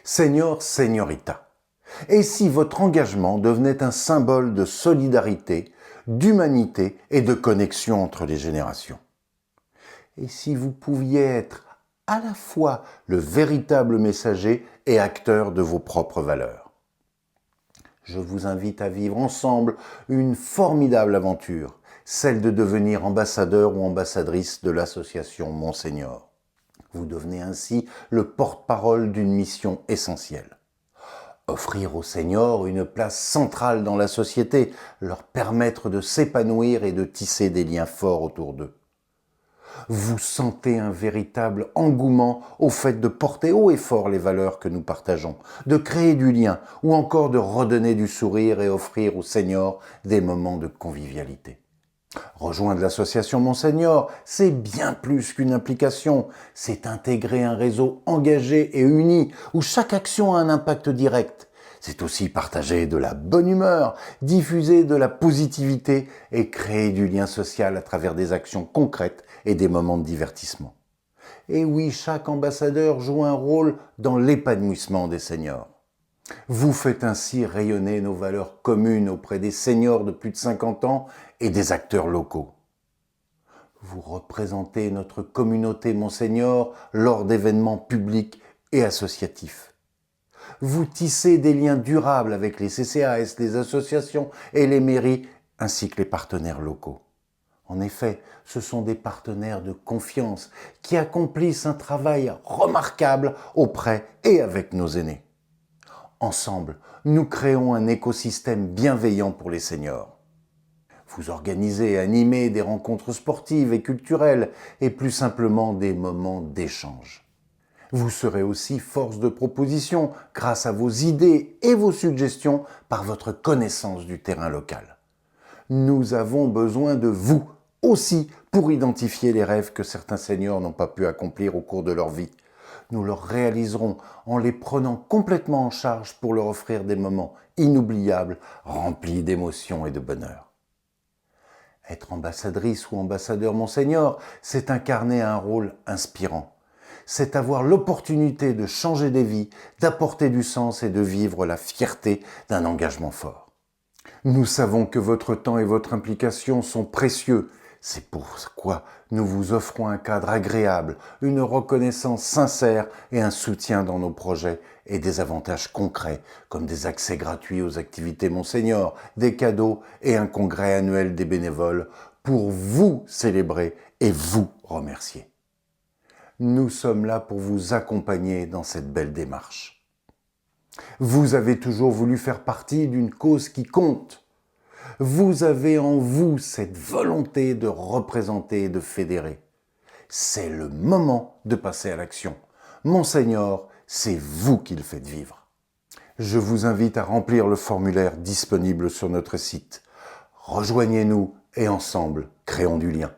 Senior, Seniorita. Et si votre engagement devenait un symbole de solidarité, d'humanité et de connexion entre les générations? Et si vous pouviez être à la fois le véritable messager et acteur de vos propres valeurs? Je vous invite à vivre ensemble une formidable aventure, celle de devenir ambassadeur ou ambassadrice de l'association Monseigneur. Vous devenez ainsi le porte-parole d'une mission essentielle. Offrir aux seniors une place centrale dans la société, leur permettre de s'épanouir et de tisser des liens forts autour d'eux. Vous sentez un véritable engouement au fait de porter haut et fort les valeurs que nous partageons, de créer du lien ou encore de redonner du sourire et offrir aux seniors des moments de convivialité. Rejoindre l'association Monseigneur, c'est bien plus qu'une implication, c'est intégrer un réseau engagé et uni où chaque action a un impact direct. C'est aussi partager de la bonne humeur, diffuser de la positivité et créer du lien social à travers des actions concrètes et des moments de divertissement. Et oui, chaque ambassadeur joue un rôle dans l'épanouissement des seniors. Vous faites ainsi rayonner nos valeurs communes auprès des seniors de plus de 50 ans et des acteurs locaux. Vous représentez notre communauté Monseigneur lors d'événements publics et associatifs. Vous tissez des liens durables avec les CCAS, les associations et les mairies, ainsi que les partenaires locaux. En effet, ce sont des partenaires de confiance qui accomplissent un travail remarquable auprès et avec nos aînés. Ensemble, nous créons un écosystème bienveillant pour les seniors. Vous organisez et animez des rencontres sportives et culturelles et plus simplement des moments d'échange. Vous serez aussi force de proposition grâce à vos idées et vos suggestions par votre connaissance du terrain local. Nous avons besoin de vous aussi pour identifier les rêves que certains seniors n'ont pas pu accomplir au cours de leur vie. Nous leur réaliserons en les prenant complètement en charge pour leur offrir des moments inoubliables, remplis d'émotions et de bonheur. Être ambassadrice ou ambassadeur Monseigneur, c'est incarner un rôle inspirant. C'est avoir l'opportunité de changer des vies, d'apporter du sens et de vivre la fierté d'un engagement fort. Nous savons que votre temps et votre implication sont précieux. C'est pourquoi nous vous offrons un cadre agréable, une reconnaissance sincère et un soutien dans nos projets et des avantages concrets comme des accès gratuits aux activités Monseigneur, des cadeaux et un congrès annuel des bénévoles pour vous célébrer et vous remercier. Nous sommes là pour vous accompagner dans cette belle démarche. Vous avez toujours voulu faire partie d'une cause qui compte. Vous avez en vous cette volonté de représenter et de fédérer. C'est le moment de passer à l'action. Monseigneur, c'est vous qui le faites vivre. Je vous invite à remplir le formulaire disponible sur notre site. Rejoignez-nous et ensemble, créons du lien.